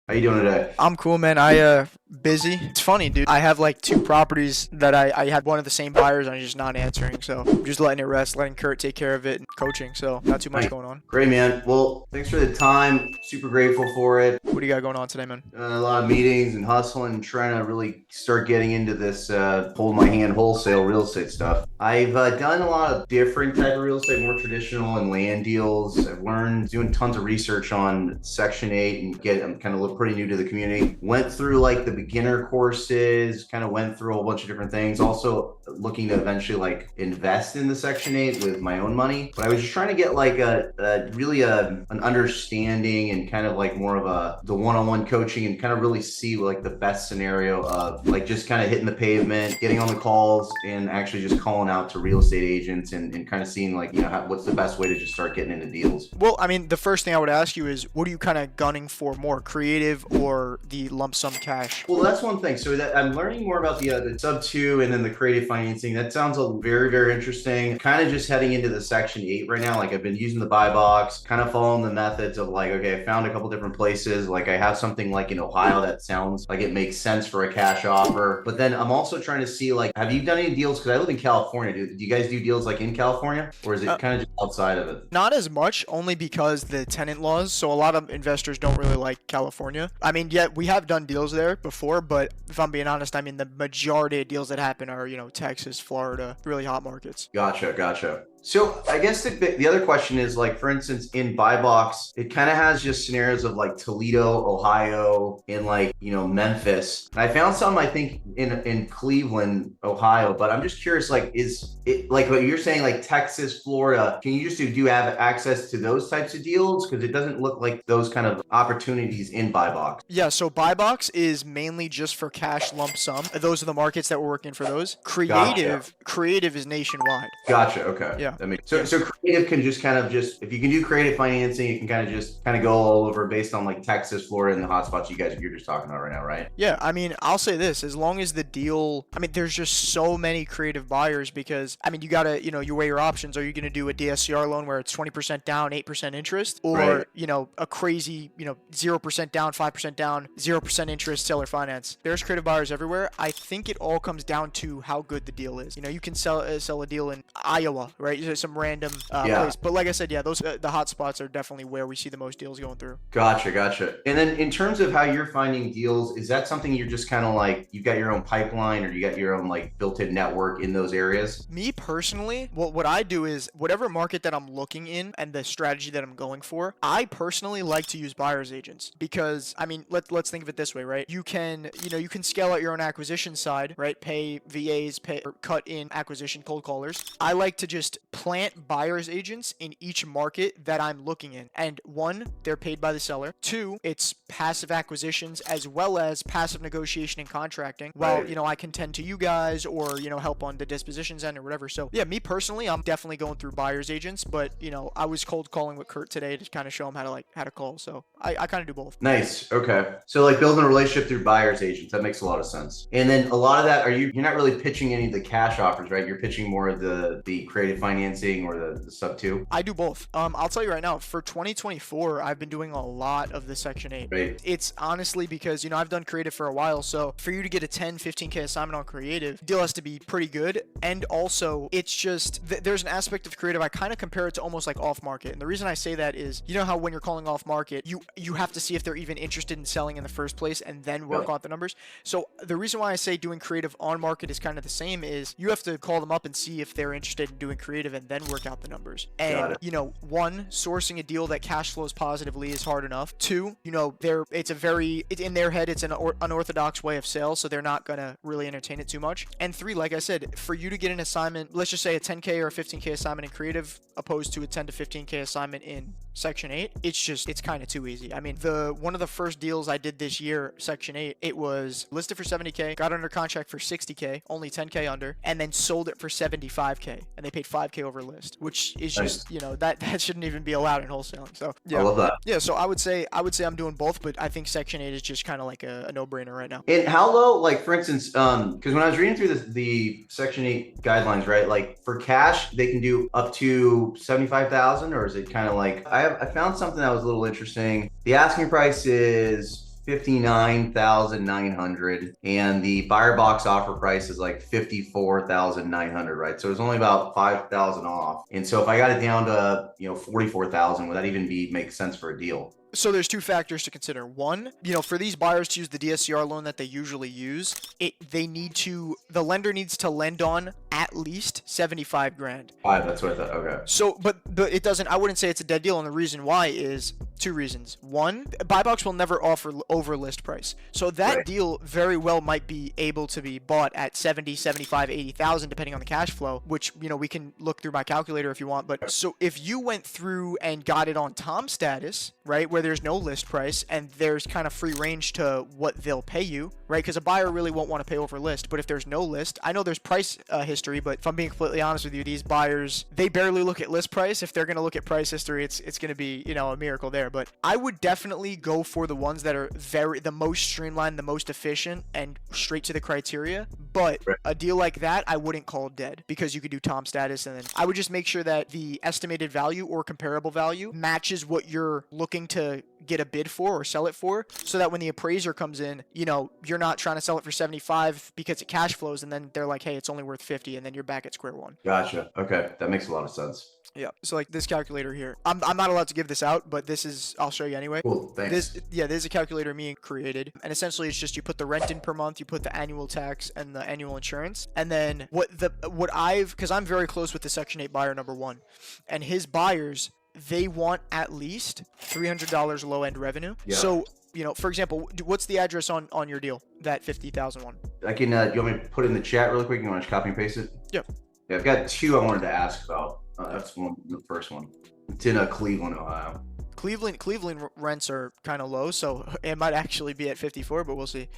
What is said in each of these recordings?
How you doing today? I'm cool, man. Busy. It's funny, dude. I have like two properties that I had one of the same buyers and I'm just not answering. So I'm just letting it rest, letting Kurt take care of it and coaching. So not too much Nice. going on. Great, man. Well, thanks for the time. Super grateful for it. What do you got going on today, man? A lot of meetings and hustling and trying to really start getting into this hold my hand wholesale real estate stuff. I've done a lot of different type of real estate, more traditional and land deals. I've learned doing tons of research on Section 8 and I'm kind of look pretty new to the community. Went through like the beginner courses, kind of went through a whole bunch of different things. Also looking to eventually like invest in the Section 8 with my own money. But I was just trying to get like an understanding and kind of like more of the one-on-one coaching and kind of really see like the best scenario of like just kind of hitting the pavement, getting on the calls and actually just calling out to real estate agents and kind of seeing like, what's the best way to just start getting into deals. Well, I mean, the first thing I would ask you is what are you kind of gunning for more, creative or the lump sum cash? Well, that's one thing. So that I'm learning more about the sub two and then the creative financing. That sounds very, very interesting. Kind of just heading into the Section 8 right now. Like I've been using the buy box, kind of following the methods of like, okay, I found a couple different places. Like I have something like in Ohio that sounds like it makes sense for a cash offer. But then I'm also trying to see like, have you done any deals? Because I live in California. Do you guys do deals like in California, or is it Uh, kind of just outside of it? Not as much, only because the tenant laws. So a lot of investors don't really like California. I mean, yet we have done deals there before, but if I'm being honest, I mean the majority of deals that happen are Texas, Florida, really hot markets. Gotcha, gotcha. So I guess the other question is like, for instance, in buy box, it kind of has just scenarios of like Toledo, Ohio, and like Memphis. And I found some I think in Cleveland, Ohio. But I'm just curious, like, is it like what you're saying, like Texas, Florida? Can you just do you have access to those types of deals? Because it doesn't look like those kind of opportunities in buy box. Yeah, so buy box is mainly just for cash lump sum. Those are the markets that we're working for those. Gotcha. Creative is nationwide. Gotcha. Okay. Yeah. That makes Yeah. so creative can just kind of just if you can do creative financing, you can kind of go all over based on like Texas, Florida, and the hotspots you're just talking about right now, right? Yeah, I mean, I'll say this, as long as the deal, I mean, there's just so many creative buyers because, I mean, you gotta, you weigh your options. Are you gonna do a DSCR loan where it's 20% down, 8% interest, Right. or, a crazy, 0% down, 5% down, 0% interest seller finance? There's creative buyers everywhere. I think it all comes down to how good the deal is. You can sell a deal in Iowa, right? Some random Yeah. place. But like I said, yeah, those the hot spots are definitely where we see the most deals going through. Gotcha, gotcha. And then in terms of how you're finding deals, is that something you're just kind of like you got your own pipeline or you got your own like built-in network in those areas? Me personally, what I do is whatever market that I'm looking in and the strategy that I'm going for, I personally like to use buyer's agents because I mean, let's think of it this way, right? You can scale out your own acquisition side, right? Pay VAs, pay or cut in acquisition cold callers. I like to just plant buyer's agents in each market that I'm looking in. And one, they're paid by the seller. Two, it's passive acquisitions as well as passive negotiation and contracting. Well, Right. I can tend to you guys or, help on the dispositions end or whatever. So yeah, me personally, I'm definitely going through buyer's agents, but I was cold calling with Kurt today to kind of show him how to call. So I kind of do both. Nice. Okay. So like building a relationship through buyer's agents, that makes a lot of sense. And then a lot of that, you're not really pitching any of the cash offers, right? You're pitching more of the creative financing or the sub two. I do both. I'll tell you right now, for 2024, I've been doing a lot of the Section 8. Right. It's honestly because, I've done creative for a while. So for you to get a 10, 15K assignment on creative, deal has to be pretty good. And also, it's just, there's an aspect of creative, I kind of compare it to almost like off market. And the reason I say that is, how when you're calling off market, you have to see if they're even interested in selling in the first place and then work Yep. on the numbers. So the reason why I say doing creative on market is kind of the same is you have to call them up and see if they're interested in doing creative and then work out the numbers. Got And it. one, sourcing a deal that cash flows positively is hard enough. Two, it's in their head, it's an unorthodox way of sales, so they're not gonna really entertain it too much. And three, like I said, for you to get an assignment, let's just say a 10K or a 15K assignment in creative opposed to a 10 to 15K assignment in Section 8, it's kind of too easy. I mean, one of the first deals I did this year, Section 8, it was listed for 70K, got under contract for 60K, only 10K under, and then sold it for 75K, and they paid 5K over list, which is Nice. just, that shouldn't even be allowed in wholesaling. So I yeah. love that. Yeah, so I would say I'm doing both, but I think Section 8 is just kind of like a no-brainer right now. And how low, like for instance, because when I was reading through the Section 8 guidelines, right, like for cash, they can do up to 75,000, or is it kind of like I found something that was a little interesting. The asking price is 59,900, and the buyer box offer price is like 54,900, right? So it's only about 5,000 off. And so if I got it down to 44,000, would that even make sense for a deal? So there's two factors to consider. One, for these buyers to use the DSCR loan that they usually use, the lender needs to lend on at least 75 grand. That's what I thought. Okay. So, but it doesn't, I wouldn't say it's a dead deal. And the reason why is two reasons. One, buy box will never offer over list price. So that Right. deal very well might be able to be bought at 70, 75, 80,000, depending on the cash flow, which, we can look through my calculator if you want. But so if you went through and got it on Tom status, right, where there's no list price and there's kind of free range to what they'll pay you, right? Because a buyer really won't want to pay over list. But if there's no list, I know there's price history, but if I'm being completely honest with you, these buyers, they barely look at list price. If they're going to look at price history, it's going to be, a miracle there. But I would definitely go for the ones that are the most streamlined, the most efficient, and straight to the criteria. But Right. a deal like that, I wouldn't call dead, because you could do Tom status, and then I would just make sure that the estimated value or comparable value matches what you're looking to get a bid for or sell it for, so that when the appraiser comes in, you're not trying to sell it for 75 because it cash flows, and then they're like, hey, it's only worth 50, and then you're back at square one. Gotcha. Okay. That makes a lot of sense. Yeah. So like this calculator here, I'm not allowed to give this out, but I'll show you anyway. Cool. Thanks. There's a calculator me created, and essentially it's just you put the rent in per month, you put the annual tax and the annual insurance, and then because I'm very close with the Section 8 buyer number one, and his buyers, they want at least $300 low end revenue. Yeah. So, for example, what's the address on your deal, that 50,000 one? I can, you want me to put it in the chat really quick? You want to copy and paste it? Yep. Yeah, I've got two I wanted to ask about. That's the first one. It's in Cleveland, Ohio. Cleveland rents are kind of low, so it might actually be at 54, but we'll see.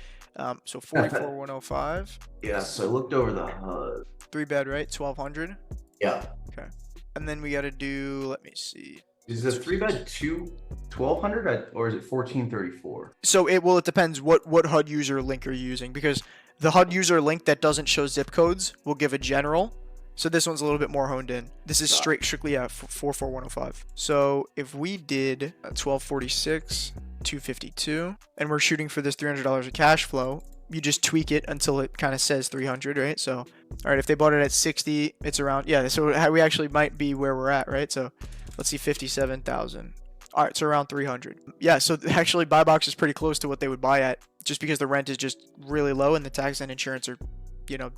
So 44,105. Yeah, so I looked over the HUD. 3-bed, right? 1,200. Yeah. Okay. And then we got to do, let me see. Is the 3-bed 1,200 or is it 1,434? So it depends what HUD user link you're using, because the HUD user link that doesn't show zip codes will give a general. So this one's a little bit more honed in. This is strictly 44105. So if we did 1246, 252, and we're shooting for this $300 of cash flow, you just tweak it until it kind of says 300, right? So, all right, if they bought it at 60, it's around, so we actually might be where we're at, right? So let's see, 57,000. All right, so around 300. Yeah, so actually buy box is pretty close to what they would buy at, just because the rent is just really low and the tax and insurance are,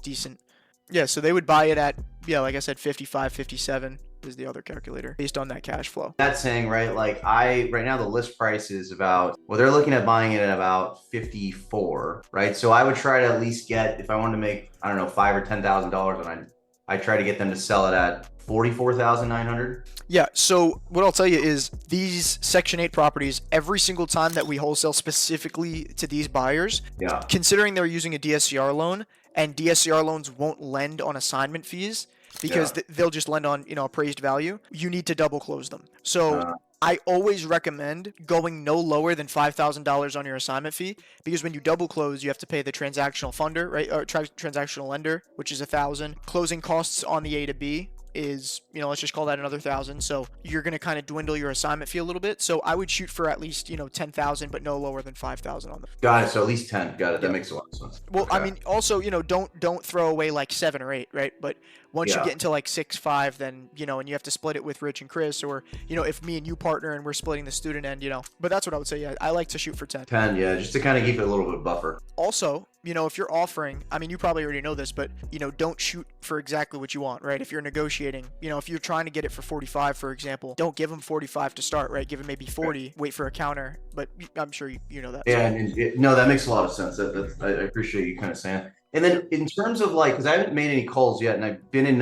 decent. Yeah, so they would buy it at, like I said, 55, 57 is the other calculator based on that cash flow. That's saying, right, like right now the list price is they're looking at buying it at about 54, right? So I would try to at least get, if I wanted to make, I don't know, $5,000 or $10,000, and I try to get them to sell it at 44,900. Yeah, so what I'll tell you is these Section 8 properties, every single time that we wholesale specifically to these buyers, considering they're using a DSCR loan, and DSCR loans won't lend on assignment fees because they'll just lend on, appraised value, you need to double close them. So I always recommend going no lower than $5,000 on your assignment fee, because when you double close, you have to pay the transactional funder, right? Or transactional lender, which is $1,000. Closing costs on the A to B is, let's just call that another $1,000. So you're going to kind of dwindle your assignment fee a little bit. So I would shoot for at least, 10,000, but no lower than 5,000 on them. Got it. So at least 10. Got it. That makes a lot of sense. Well, okay. I mean, also, don't throw away like 7 or 8, right? But once you get into like 6, 5, then, and you have to split it with Rich and Chris, or, if me and you partner and we're splitting the student end, but that's what I would say. Yeah, I like to shoot for 10. 10, yeah, just to kind of keep it a little bit of buffer. Also, if you're offering, I mean, you probably already know this, but, don't shoot for exactly what you want, right? If you're negotiating, if you're trying to get it for 45, for example, don't give them 45 to start, right? Give them maybe 40, wait for a counter, but I'm sure you know that. Yeah, no, that makes a lot of sense. I appreciate you kind of saying. And then in terms of because I haven't made any calls yet, and I've been in,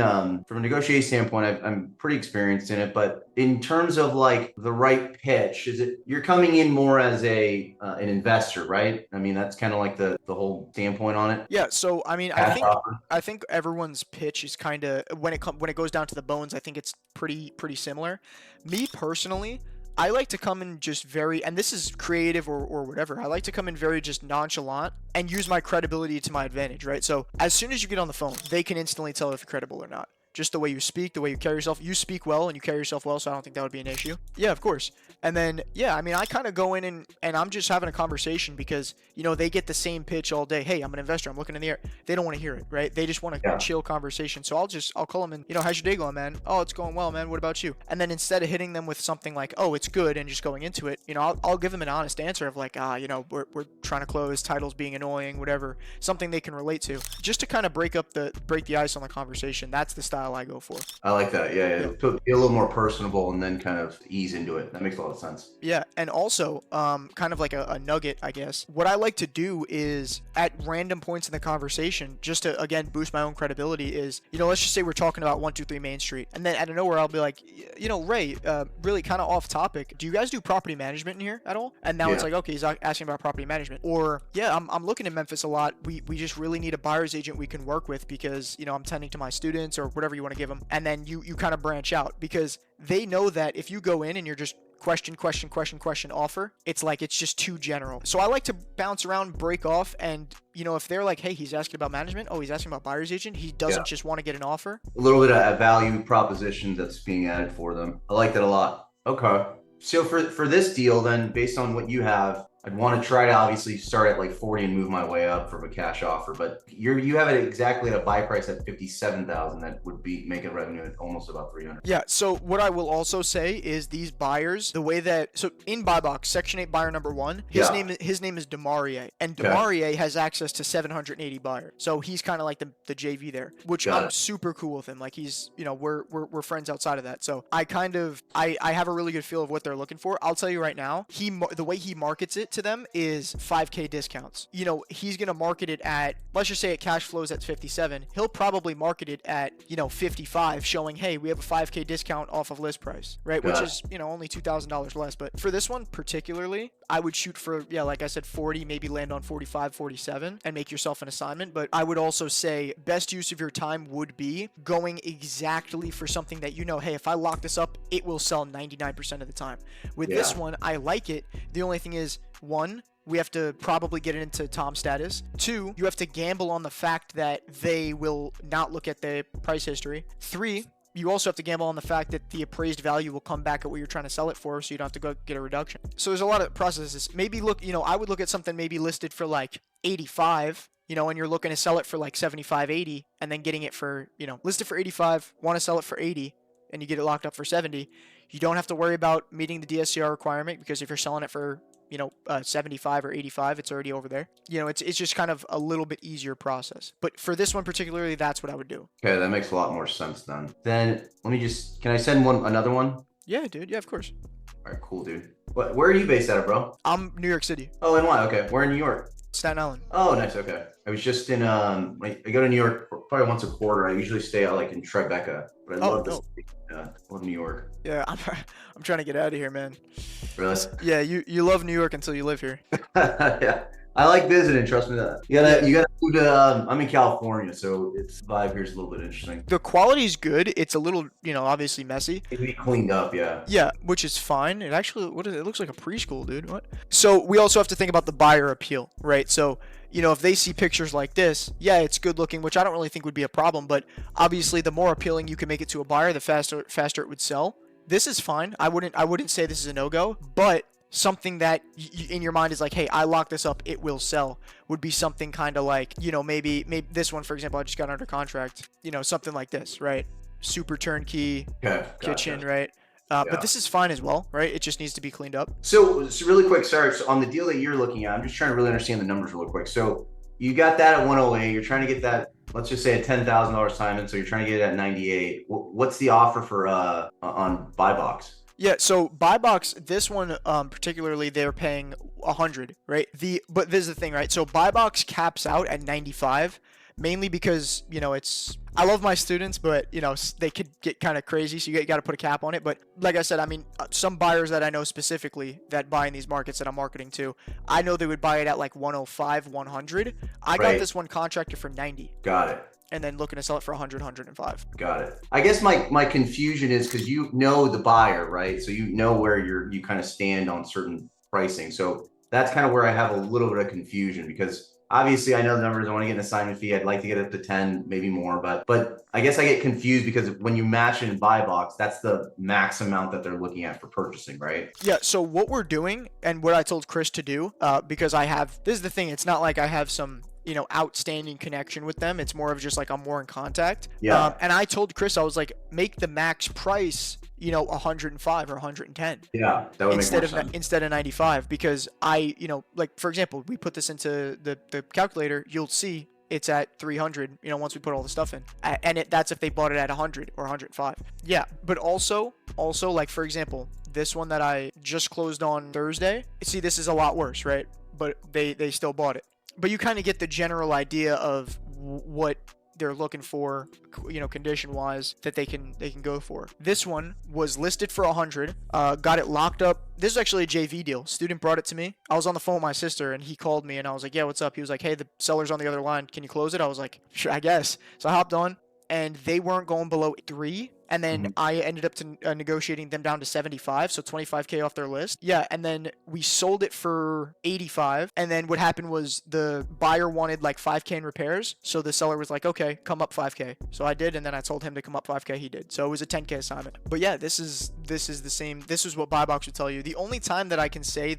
from a negotiation standpoint, I'm pretty experienced in it, but in terms of the right pitch, is it, you're coming in more as an investor, right? I mean, that's kind of like the whole standpoint on it. Yeah. So, I mean, I think everyone's pitch is kind of, when it goes down to the bones, I think it's pretty similar. Me personally, I like to come in just and this is creative or whatever, I like to come in very just nonchalant and use my credibility to my advantage, right? So as soon as you get on the phone, they can instantly tell if you're credible or not. just the way you speak, the way you carry yourself. You speak well and you carry yourself well, so I don't think that would be an issue. Yeah, of course. And then, yeah, I mean, I kind of go in and I'm just having a conversation because, they get the same pitch all day. Hey, I'm an investor. I'm looking in the air. They don't want to hear it, right? They just want a chill conversation. So I'll call them and, how's your day going, man? Oh, it's going well, man. What about you? And then instead of hitting them with something like, oh, it's good, and just going into it, I'll give them an honest answer of like, we're trying to close, titles being annoying, whatever, something they can relate to, just to kind of break the ice on the conversation. That's the style I go for. I like that. Yeah. Be a little more personable and then kind of ease into it. That makes a lot of sense. Yeah, and also, kind of like a nugget, I guess. What I like to do is at random points in the conversation, just to again boost my own credibility, is let's just say we're talking about 123 Main Street, and then out of nowhere I'll be like, Ray, really kind of off topic. Do you guys do property management in here at all? And now it's like, okay, he's asking about property management. Or yeah, I'm looking at Memphis a lot. We just really need a buyer's agent we can work with because I'm tending to my students or whatever you want to give them. And then you kind of branch out because they know that if you go in and you're just question, offer, it's like it's just too general. So I like to bounce around, break off, and if they're like, hey, he's asking about management, oh, he's asking about buyer's agent, he doesn't just want to get an offer. A little bit of a value proposition that's being added for them. I like that a lot. Okay. So for this deal, then, based on what you have, I'd want to try to obviously start at like 40 and move my way up from a cash offer, but you have it exactly at a buy price at 57,000. That would be making revenue at almost about 300. Yeah. So what I will also say is these buyers, the way that, so in buy box, Section 8 buyer number 1, his name is Demarie, and Demarie has access to 780 buyers. So he's kind of like the JV there, which I'm super cool with him. Like he's, we're friends outside of that. So I have a really good feel of what they're looking for. I'll tell you right now, the way he markets it to them is 5K discounts. He's going to market it at, let's just say it cash flows at 57. He'll probably market it at, 55, showing, hey, we have a 5K discount off of list price, right? Which is, only $2,000 less. But for this one particularly, I would shoot for, like I said, 40, maybe land on 45, 47 and make yourself an assignment. But I would also say best use of your time would be going exactly for something that hey, if I lock this up, it will sell 99% of the time. With this one, I like it. The only thing is, 1, we have to probably get it into Tom status. 2, you have to gamble on the fact that they will not look at the price history. 3, you also have to gamble on the fact that the appraised value will come back at what you're trying to sell it for, so you don't have to go get a reduction. So there's a lot of processes. Maybe look, I would look at something maybe listed for like 85, and you're looking to sell it for like 75, 80, and then getting it for, listed for 85, want to sell it for 80, and you get it locked up for 70. You don't have to worry about meeting the DSCR requirement because if you're selling it for 75 or 85, it's already over there. It's just kind of a little bit easier process. But for this one particularly, that's what I would do. Okay, that makes a lot more sense then. Then can I send another one? Yeah, dude. Yeah, of course. All right, cool, dude. Where are you based out of, bro? I'm New York City. Oh, NY. Okay, we're in New York. Staten Island. Oh, nice. Okay. I was just in I go to New York probably once a quarter. I usually stay out like in Tribeca, but I love this. Love New York. Yeah, I'm trying to get out of here, man. Really? Yeah, you love New York until you live here. Yeah. I like visiting, trust me that. You gotta move to I'm in California, so it's vibe here's a little bit interesting. The quality's good. It's a little, obviously messy. It'd be cleaned up, yeah. Yeah, which is fine. It actually it looks like a preschool, dude. What? So we also have to think about the buyer appeal, right? So if they see pictures like this, yeah, it's good looking, which I don't really think would be a problem, but obviously the more appealing you can make it to a buyer, the faster it would sell. This is fine. I wouldn't say this is a no-go, but something that in your mind is like, hey, I lock this up, it will sell, would be something kind of like, maybe this one, for example, I just got under contract, something like this, right? Super turnkey kitchen, right? But this is fine as well, right? It just needs to be cleaned up. So really quick, sorry. So on the deal that you're looking at, I'm just trying to really understand the numbers real quick. So you got that at 108. You're trying to get that, let's just say a $10,000 assignment. So you're trying to get it at 98. What's the offer for on buy box? Yeah, so buy box, this one particularly, they're paying 100, right? But this is the thing, right? So buy box caps out at 95, mainly because I love my students, but they could get kind of crazy, so you got to put a cap on it. But like I said, I mean, some buyers that I know specifically that buy in these markets that I'm marketing to, I know they would buy it at like 105, 100. I got this one contracted for 90. Got it. And then looking to sell it for 100, 105. Got it. I guess my confusion is because you know the buyer, right? So you know where you kind of stand on certain pricing. So that's kind of where I have a little bit of confusion because obviously I know the numbers. I want to get an assignment fee. I'd like to get up to 10, maybe more, but I guess I get confused because when you match in buy box, that's the max amount that they're looking at for purchasing, right? Yeah, so what we're doing and what I told Chris to do, because this is the thing, it's not like I have some, outstanding connection with them. It's more of just like I'm more in contact. Yeah. And I told Chris, I was like, make the max price, 105 or 110 Yeah, that would make more sense. instead of 95, because like for example, we put this into the calculator, you'll see it's at 300, once we put all the stuff in. And that's if they bought it at 100 or 105. Yeah, but also like for example, this one that I just closed on Thursday, see, this is a lot worse, right? But they still bought it. But you kind of get the general idea of what they're looking for, condition wise, that they can go for. This one was listed for 100, got it locked up. This is actually a JV deal. Student brought it to me. I was on the phone with my sister and he called me and I was like, yeah, what's up? He was like, hey, the seller's on the other line, can you close it? I was like, sure, I guess. So I hopped on and they weren't going below 3, and then I ended up negotiating them down to 75, so 25K off their list. Yeah, and then we sold it for 85, and then what happened was the buyer wanted like 5K in repairs, so the seller was like, okay, come up 5K. So I did, and then I told him to come up 5K, he did. So it was a 10K assignment. But yeah, this is the same. This is what buy box would tell you. The only time that I can say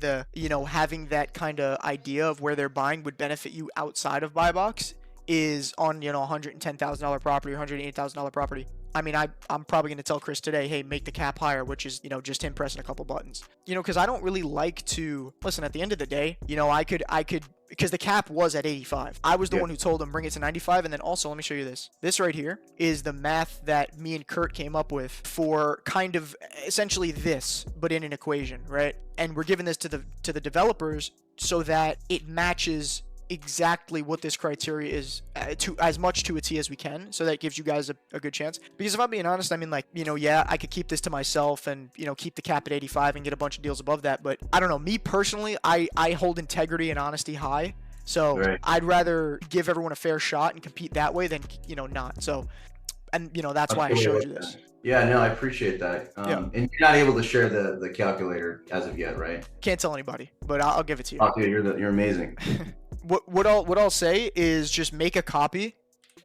having that kind of idea of where they're buying would benefit you outside of buy box is on, $110,000 property or $180,000 property. I mean, I'm probably going to tell Chris today, hey, make the cap higher, which is, just him pressing a couple buttons. Because I don't really like to, listen, at the end of the day, I could, because the cap was at 85. I was the one who told him bring it to 95. And then also, let me show you this. This right here is the math that me and Kurt came up with for kind of essentially this, but in an equation, right? And we're giving this to the developers so that it matches exactly what this criteria is, to as much to a T as we can, so that gives you guys a good chance. Because if I'm being honest, I mean, like, yeah, I could keep this to myself and keep the cap at 85 and get a bunch of deals above that, but I don't know, me personally, I hold integrity and honesty high, so right. I'd rather give everyone a fair shot and compete that way than not. So, and that's why I showed you this. Yeah, no, I appreciate that. And you're not able to share the calculator as of yet, right? Can't tell anybody, but I'll give it to you. Oh, dude, you're amazing. What I'll say is just make a copy.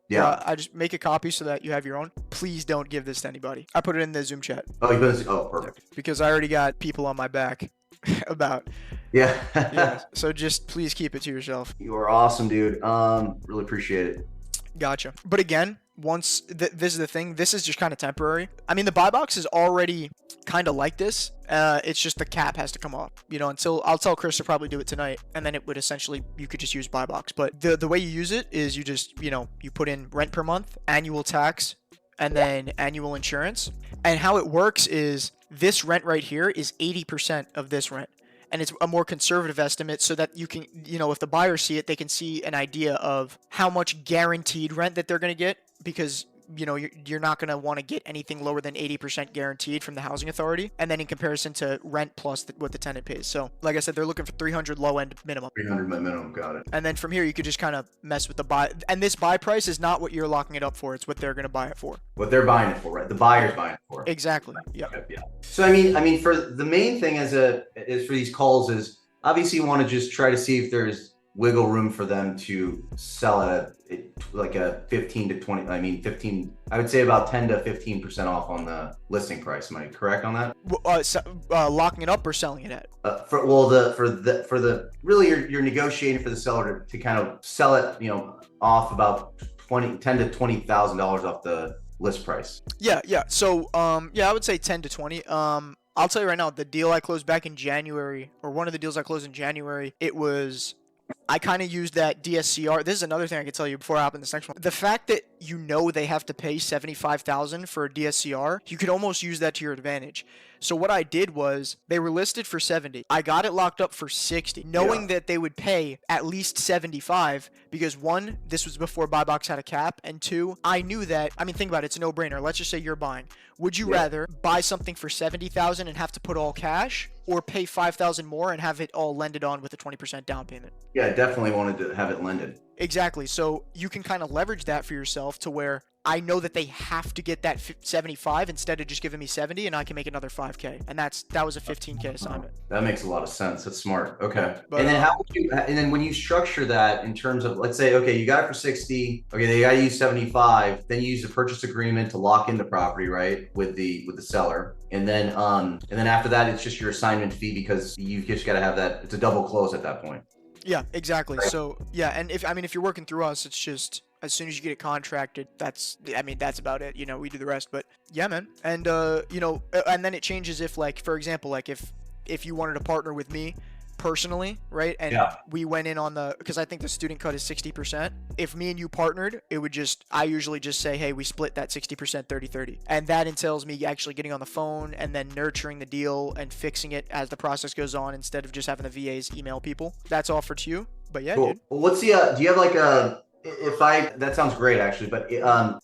Yeah. I just make a copy so that you have your own. Please don't give this to anybody. I put it in the Zoom chat. Oh, you put it? Oh, perfect. Because I already got people on my back about. Yeah. Yeah. So just please keep it to yourself. You are awesome, dude. Really appreciate it. Gotcha. But again, once this is the thing, this is just kind of temporary. I mean, the buy box is already kind of like this. It's just the cap has to come off, until I'll tell Chris to probably do it tonight, and then it would essentially, you could just use buy box. But the way you use it is you just, you put in rent per month, annual tax, and then annual insurance. And how it works is this rent right here is 80% of this rent. And it's a more conservative estimate so that you can, if the buyers see it, they can see an idea of how much guaranteed rent that they're going to get, because you're not going to want to get anything lower than 80% guaranteed from the housing authority, and then in comparison to rent plus what the tenant pays. So like I said, they're looking for 300 low end minimum. 300 minimum, got it. And then from here you could just kind of mess with the buy, and this buy price is not what you're locking it up for, it's what they're going to buy it for. What they're buying it for, right? The buyer's buying it for. Exactly. Yep. Okay, yeah. So I mean for the main thing is for these calls is obviously you want to just try to see if there's wiggle room for them to sell at like a 15 to 20. I mean, 15. I would say about 10 to 15% off on the listing price. Am I correct on that? Locking it up or selling it at? Really you're negotiating for the seller to kind of sell it, off about $10 to $20,000 off the list price. Yeah. So I would say 10 to 20. I'll tell you right now, the deal I closed back in January, or one of the deals I closed in January, I kind of used that DSCR. This is another thing I could tell you before I hop in this next one. The fact that they have to pay $75,000 for a DSCR, you could almost use that to your advantage. So what I did was, they were listed for 70. I got it locked up for 60, knowing that they would pay at least 75, because one, this was before buy box had a cap, and two, I knew that, I mean, think about it, it's a no-brainer. Let's just say you're buying. Would you rather buy something for 70,000 and have to put all cash, or pay 5,000 more and have it all lended on with a 20% down payment? Yeah, I definitely wanted to have it lended. Exactly. So you can kind of leverage that for yourself to where I know that they have to get that 75 instead of just giving me 70, and I can make another 5K. And that was a 15K assignment. That makes a lot of sense. That's smart. Okay. But, And then and then when you structure that in terms of, let's say, okay, you got it for 60. Okay, they got to use 75. Then you use the purchase agreement to lock in the property, right? With the seller. And then after that, it's just your assignment fee because you've just got to have that. It's a double close at that point. Yeah, exactly. So yeah, and if you're working through us, it's just as soon as you get it contracted, that's about it. You know, we do the rest. But yeah, man. And and then it changes if, like, for example, like if you wanted to partner with me personally, right? And we went in on because I think the student cut is 60%. If me and you partnered, I usually just say, hey, we split that 60% 30-30. And that entails me actually getting on the phone and then nurturing the deal and fixing it as the process goes on instead of just having the VAs email people. That's offered to you. But yeah, cool. Dude. Well, what's the do you have like that sounds great actually, but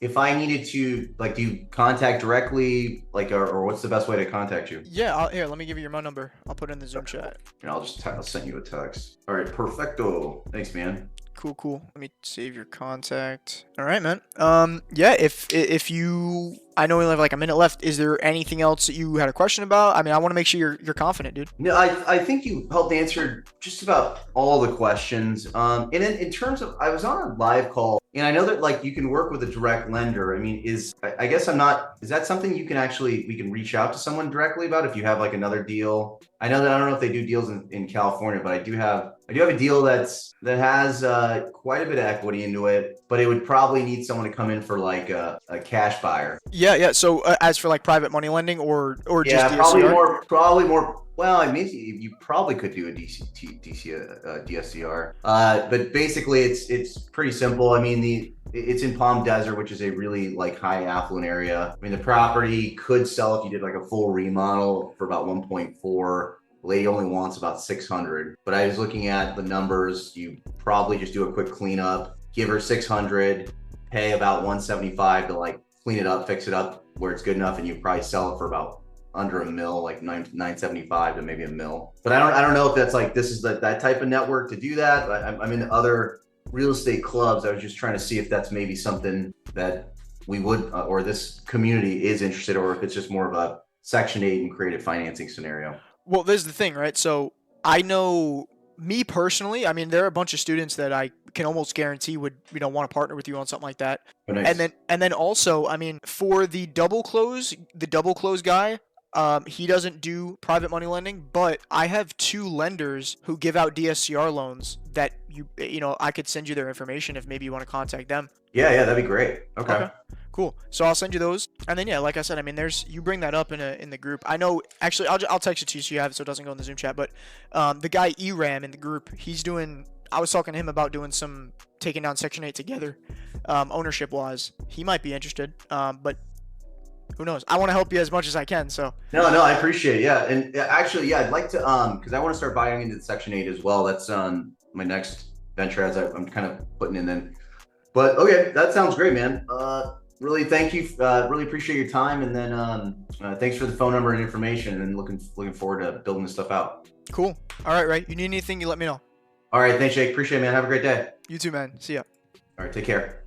if I needed to, like, do you contact directly, like, or what's the best way to contact you? Yeah, here, let me give you my number. I'll put it in the Zoom chat. And I'll send you a text. All right, perfecto. Thanks, man. Cool. Let me save your contact. All right, man. Yeah, if you, I know we only have like a minute left. Is there anything else that you had a question about? I mean, I want to make sure you're confident, dude. No, I think you helped answer just about all the questions. And then in terms of, I was on a live call, and I know that, like, you can work with a direct lender. I mean, I guess is that something we can reach out to someone directly about if you have like another deal? I don't know if they do deals in California, but I do have a deal that has quite a bit of equity into it, but it would probably need someone to come in for like a cash buyer. Yeah. So as for like private money lending or just yeah, DSCR? probably more. Well, I mean, you probably could do a DSCR, but basically it's pretty simple. I mean, it's in Palm Desert, which is a really like high affluent area. I mean, the property could sell if you did like a full remodel for about 1.4. Lady only wants about 600, but I was looking at the numbers. You probably just do a quick cleanup, give her 600, pay about 175 to like clean it up, fix it up where it's good enough, and you probably sell it for about under $1 million, like 975 to maybe $1 million. But I don't know if that's like, this is that type of network to do that. But I'm in other real estate clubs. I was just trying to see if that's maybe something that we would, or this community is interested, or if it's just more of a Section 8 and creative financing scenario. Well, this is the thing, right? So I know, me personally, I mean, there are a bunch of students that I can almost guarantee would, want to partner with you on something like that. Oh, nice. And then also, I mean, for the double close guy, he doesn't do private money lending, but I have 2 lenders who give out DSCR loans that I could send you their information if maybe you want to contact them. Yeah, that'd be great. Okay. Cool. So I'll send you those, and then like I said, I mean, you bring that up in the group. I know, actually, I'll text it to you so you have it, so it doesn't go in the Zoom chat. But the guy ERAM in the group, I was talking to him about doing some taking down Section 8 together, ownership wise. He might be interested, but who knows? I want to help you as much as I can. So no, I appreciate it. Yeah, and actually, I'd like to because I want to start buying into the Section 8 as well. That's my next venture as I'm kind of putting in then. But okay, that sounds great, man. Really, thank you. Really appreciate your time, and then thanks for the phone number and information. And looking forward to building this stuff out. Cool. All right. You need anything, you let me know. All right, thanks, Jake. Appreciate it, man. Have a great day. You too, man. See ya. All right, take care.